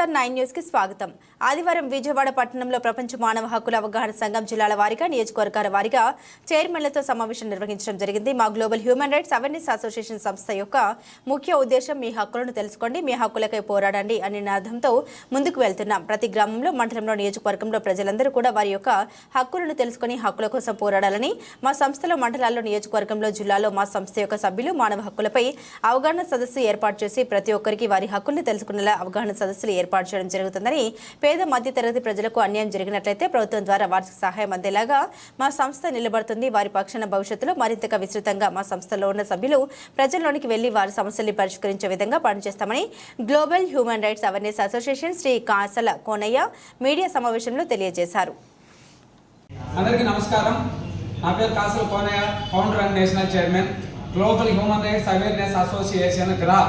KSR9 news కి స్వాగతం. ఆదివారం విజయవాడ పట్టణంలో ప్రపంచ మానవ హక్కుల అవగాహన సంఘం జిల్లాల వారీగా నియోజకవర్గాల వారీగా చైర్మన్లతో సమావేశం నిర్వహించడం జరిగింది. మా global human rights awareness association సంస్థ యొక్క ముఖ్య ఉద్దేశం మీ హక్కులను తెలుసుకోండి, మీ హక్కులకై పోరాడండి అనే నినాదంతో ముందుకు వెళ్తున్నాం. ప్రతి గ్రామంలో, మండలంలో, నియోజకవర్గంలో ప్రజలందరూ కూడా వారి యొక్క హక్కులను తెలుసుకుని హక్కుల కోసం పోరాడాలని మా సంస్థలో మండలాల్లో, నియోజకవర్గంలో, జిల్లాలో మా సంస్థ యొక్క సభ్యులు మానవ హక్కులపై అవగాహన సదస్సు ఏర్పాటు చేసి ప్రతి ఒక్కరికి వారి హక్కులను తెలుసుకునేలా అవగాహన సదస్సులు ఏర్పాటు చేయడం జరుగుతుందని, పేద మధ్య తరగతి ప్రజలకు అన్యాయం జరిగినట్లయితే ప్రభుత్వం ద్వారా వారికి సహాయం అందేలాగా మా సంస్థ నిలబడుతుంది. వారి పక్షాన భవిష్యత్తులో మరింతగా విస్తృతంగా మా సంస్థలో ఉన్న సభ్యులు ప్రజల్లోనికి వెళ్లి వారి సమస్యల్ని పరిష్కరించే విధంగా పనిచేస్తామని global human rights awareness association Shri Kasala Konayya media సమావేశంలో తెలియజేశారు. అందరికీ నమస్కారం. నా పేరు Kasala Konayya, founder and national chairman, global human rights awareness association గ్రా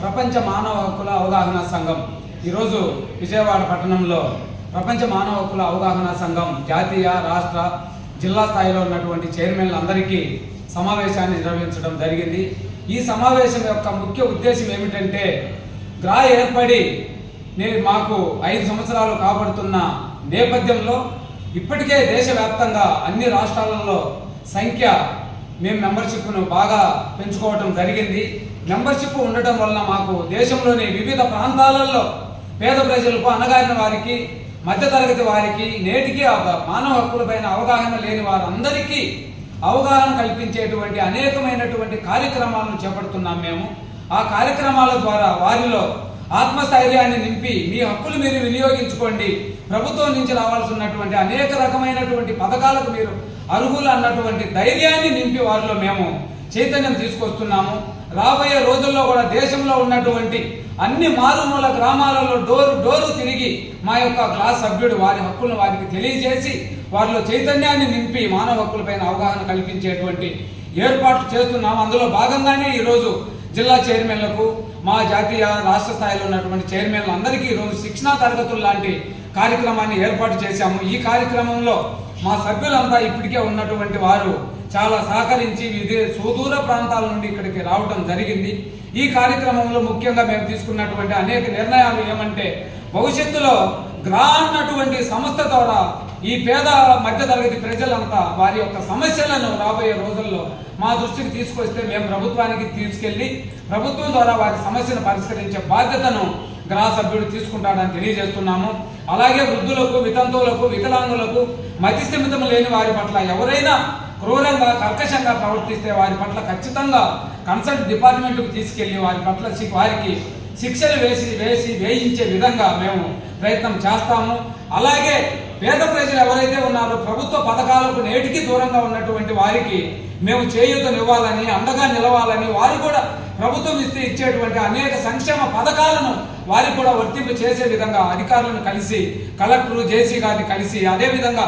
ప్రపంచ మానవ హక్కుల అవగాహన సంఘం. ఈరోజు విజయవాడ పట్టణంలో ప్రపంచ మానవ హక్కుల అవగాహన సంఘం జాతీయ, రాష్ట్ర, జిల్లా స్థాయిలో ఉన్నటువంటి చైర్మన్లందరికీ సమావేశాన్ని నిర్వహించడం జరిగింది. ఈ సమావేశం యొక్క ముఖ్య ఉద్దేశం ఏమిటంటే, గ్రా ఏర్పడి మాకు 5 సంవత్సరాలు కాబడుతున్న నేపథ్యంలో ఇప్పటికే దేశవ్యాప్తంగా అన్ని రాష్ట్రాలలో సంఖ్య మేము మెంబర్షిప్ను బాగా పెంచుకోవటం జరిగింది. మెంబర్షిప్ ఉండటం వలన మాకు దేశంలోని వివిధ ప్రాంతాలలో పేద ప్రజలకు, అణగారిన వారికి, మధ్యతరగతి వారికి, నేటికి మానవ హక్కులపైన అవగాహన లేని వారందరికీ అవగాహన కల్పించేటువంటి అనేకమైనటువంటి కార్యక్రమాలను చేపడుతున్నాం మేము. ఆ కార్యక్రమాల ద్వారా వారిలో ఆత్మస్థైర్యాన్ని నింపి మీ హక్కులు మీరు వినియోగించుకోండి, ప్రభుత్వం నుంచి రావాల్సి ఉన్నటువంటి అనేక రకమైనటువంటి పథకాలకు మీరు అర్హులు అన్నటువంటి ధైర్యాన్ని నింపి వారిలో మేము చైతన్యం తీసుకొస్తున్నాము. రాబోయే రోజుల్లో కూడా దేశంలో ఉన్నటువంటి అన్ని మారుమూల గ్రామాలలో డోరు తిరిగి మా యొక్క క్లాస్ సభ్యుడు వారి హక్కులను వారికి తెలియజేసి వారిలో చైతన్యాన్ని నింపి మానవ హక్కులపైన అవగాహన కల్పించేటువంటి ఏర్పాట్లు చేస్తున్నాము. అందులో భాగంగానే ఈరోజు జిల్లా చైర్మన్లకు, మా జాతీయ, రాష్ట్ర స్థాయిలో ఉన్నటువంటి చైర్మన్లు అందరికీ ఈరోజు శిక్షణా తరగతులు లాంటి కార్యక్రమాన్ని ఏర్పాటు చేశాము. ఈ కార్యక్రమంలో మా సభ్యులంతా ఇప్పటికే ఉన్నటువంటి వారు చాలా సహకరించి సుదూర ప్రాంతాల నుండి ఇక్కడికి రావడం జరిగింది. ఈ కార్యక్రమంలో ముఖ్యంగా మేము తీసుకున్నటువంటి అనేక నిర్ణయాలు ఏమంటే, భవిష్యత్తులో గ్రా అన్నటువంటి సంస్థ ద్వారా ఈ పేద మధ్యతరగతి ప్రజలంతా వారి యొక్క సమస్యలను రాబోయే రోజుల్లో మా దృష్టికి తీసుకొస్తే మేము ప్రభుత్వానికి తీసుకెళ్లి ప్రభుత్వం ద్వారా వారి సమస్యను పరిష్కరించే బాధ్యతను గ్రా సభ్యుడు తీసుకుంటాడని తెలియజేస్తున్నాము. అలాగే వృద్ధులకు, వితంతువులకు, వికలాంగులకు, మతిస్థిమితం లేని వారి పట్ల ఎవరైనా క్రూరంగా, కర్కశంగా ప్రవర్తిస్తే వారి పట్ల ఖచ్చితంగా కన్సల్ట్ డిపార్ట్మెంట్కు తీసుకెళ్లి వారికి శిక్షలు వేయించే విధంగా మేము ప్రయత్నం చేస్తాము. అలాగే పేద ప్రజలు ఎవరైతే ఉన్నారో ప్రభుత్వ పథకాలకు నేటికి దూరంగా ఉన్నటువంటి వారికి మేము చేయూతనివ్వాలని, అండగా నిలవాలని, వారు కూడా ప్రభుత్వం ఇచ్చేటువంటి అనేక సంక్షేమ పథకాలను వారికి కూడా వర్తింపు చేసే విధంగా అధికారులను కలిసి, కలెక్టర్, జేసీ గారిని కలిసి, అదేవిధంగా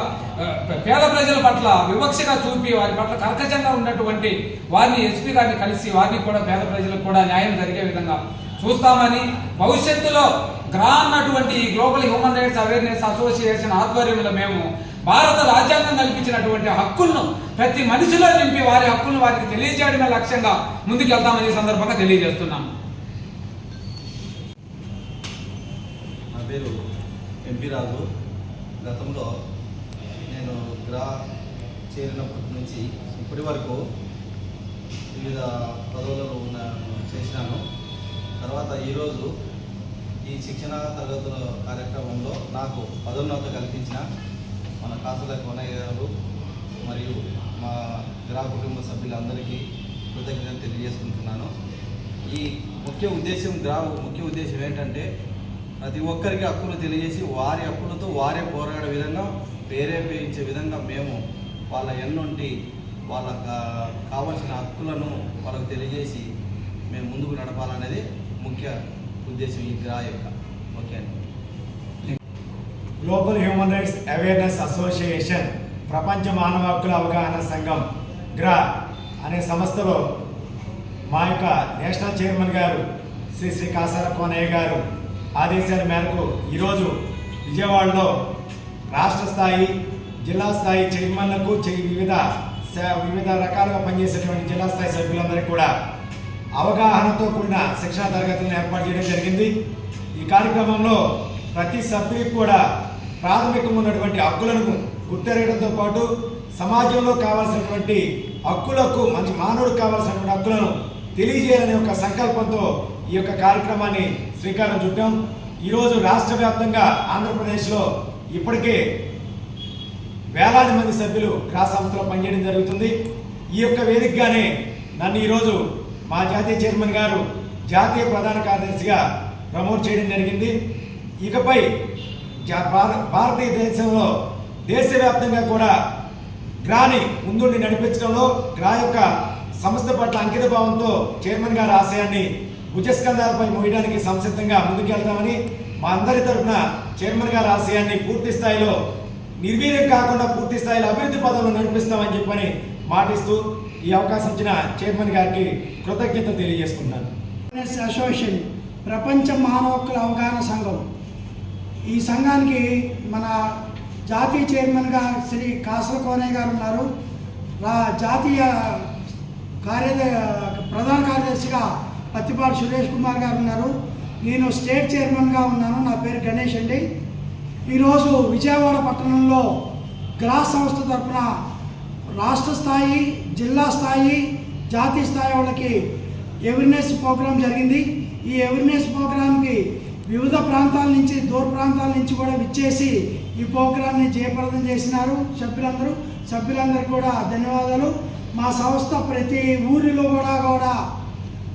పేద ప్రజల పట్ల వివక్షగా చూపి వారి పట్ల కర్కశంగా ఉన్నటువంటి వారిని ఎస్పీ గారిని కలిసి వారిని కూడా పేద ప్రజలకు కూడా న్యాయం జరిగే విధంగా చూస్తామని, భవిష్యత్తులో గ్రా అన్నటువంటి ఈ global human rights awareness association ఆధ్వర్యంలో మేము భారత రాజ్యాంగం కల్పించినటువంటి హక్కులను ప్రతి మనిషిలో నింపి వారి హక్కులను వారికి తెలియజేయడమే లక్ష్యంగా ముందుకెళ్తామని ఈ సందర్భంగా తెలియజేస్తున్నాం. నా పేరు ఎంపీ రాజు. గతంలో నేను గ్రా చేరినప్పటి నుంచి ఇప్పటి వరకు వివిధ పదవులలో చేసినాను. తర్వాత ఈరోజు ఈ శిక్షణ తరగతుల కార్యక్రమంలో నాకు పదోన్నతి కల్పించిన మన కాసల కోనయ్య గారు మరియు మా గ్రా కుటుంబ సభ్యులందరికీ కృతజ్ఞతలు తెలియజేసుకుంటున్నాను. ఈ ముఖ్య ఉద్దేశం ఏంటంటే, ప్రతి ఒక్కరికి హక్కులు తెలియజేసి వారి హక్కులతో వారే పోరాడే విధంగా, ప్రేరేపించే విధంగా మేము వాళ్ళ ఎన్నుంటి వాళ్ళకు కావాల్సిన హక్కులను వాళ్ళకు తెలియజేసి మేము ముందుకు నడపాలనేది ముఖ్య ఉద్దేశం ఈ గ్రా యొక్క. ఓకే అండి. Global human rights awareness association ప్రపంచ మానవ హక్కుల అవగాహన సంఘం గ్రా అనే సంస్థలో మా యొక్క నేషనల్ చైర్మన్ గారు శ్రీ కాసల కోనయ్య గారు ఆదేశాల మేరకు ఈరోజు విజయవాడలో రాష్ట్ర స్థాయి, జిల్లా స్థాయి చైర్మన్లకు, వివిధ రకాలుగా పనిచేసేటువంటి జిల్లా స్థాయి సభ్యులందరికీ కూడా అవగాహనతో కూడిన శిక్షణ తరగతులను ఏర్పాటు చేయడం జరిగింది. ఈ కార్యక్రమంలో ప్రతి సభ్యునికి కూడా ప్రాథమికంగా ఉన్నటువంటి హక్కులను గుర్తెరగడంతో పాటు సమాజంలో కావాల్సినటువంటి హక్కులకు మంచి మానవుడికి కావాల్సినటువంటి హక్కులను తెలియజేయాలనే ఒక సంకల్పంతో ఈ యొక్క కార్యక్రమాన్ని శ్రీకారం చుట్టాం. ఈరోజు రాష్ట్ర వ్యాప్తంగా ఆంధ్రప్రదేశ్లో ఇప్పటికే వేలాది మంది సభ్యులు గ్రా సంస్థలో పనిచేయడం జరుగుతుంది. ఈ యొక్క వేదికగానే నన్ను ఈరోజు మా జాతీయ చైర్మన్ గారు జాతీయ ప్రధాన కార్యదర్శిగా ప్రమోట్ చేయడం జరిగింది. ఇకపై భారతీయ దేశంలో దేశవ్యాప్తంగా కూడా గ్రాని ముందుండి నడిపించడంలో గ్రా యొక్క సంస్థ పట్ల అంకిత భావంతో చైర్మన్ గారి ఆశయాన్ని భుజస్కంధాలపై మోయడానికి సంసిద్ధంగా ముందుకెళ్తామని, మా అందరి తరఫున చైర్మన్ గారి ఆశయాన్ని పూర్తి స్థాయిలో నిర్వీర్యం కాకుండా పూర్తి స్థాయిలో అభివృద్ధి పదంలో నడిపిస్తామని చెప్పని మాటిస్తూ ఈ అవకాశం ఇచ్చిన చైర్మన్ గారికి కృతజ్ఞతలు తెలియజేసుకుంటున్నాను. అసోసియేషన్ ప్రపంచ మానవ హక్కుల అవగాహన సంఘం, ఈ సంఘానికి మన జాతీయ చైర్మన్గా శ్రీ కాసల కోనయ్య గారు ఉన్నారు. జాతీయ ప్రధాన కార్యదర్శిగా పత్తిపాటి సురేష్ కుమార్ గారు ఉన్నారు. నేను స్టేట్ చైర్మన్గా ఉన్నాను. నా పేరు గణేష్ అండి. ఈరోజు విజయవాడ పట్టణంలో గ్రా సంస్థ తరఫున రాష్ట్ర స్థాయి, జిల్లా స్థాయి, జాతీయ స్థాయి వాళ్ళకి అవేర్నెస్ ప్రోగ్రాం జరిగింది. ఈ అవేర్నెస్ ప్రోగ్రాంకి వివిధ ప్రాంతాల నుంచి, దూర ప్రాంతాల నుంచి కూడా విచ్చేసి ఈ ప్రోగ్రాన్ని జయప్రదం చేసినారు సభ్యులందరూ కూడా ధన్యవాదాలు. మా సంస్థ ప్రతి ఊరిలో కూడా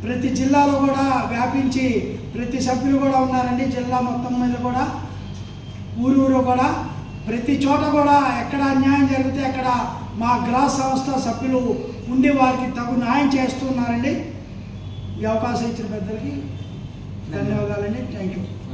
ప్రతి జిల్లాలో కూడా వ్యాపించి ప్రతి సభ్యులు కూడా ఉన్నారండి. జిల్లా మొత్తం మీద కూడా ఊరు కూడా ప్రతి చోట కూడా ఎక్కడ అన్యాయం జరిగితే అక్కడ మా గ్రా సంస్థ సభ్యులు ఉండి వారికి తగు న్యాయం చేస్తున్నారండి. ఈ అవకాశం ఇచ్చిన పెద్దలకి ధన్యవాదాలండి. Thank you.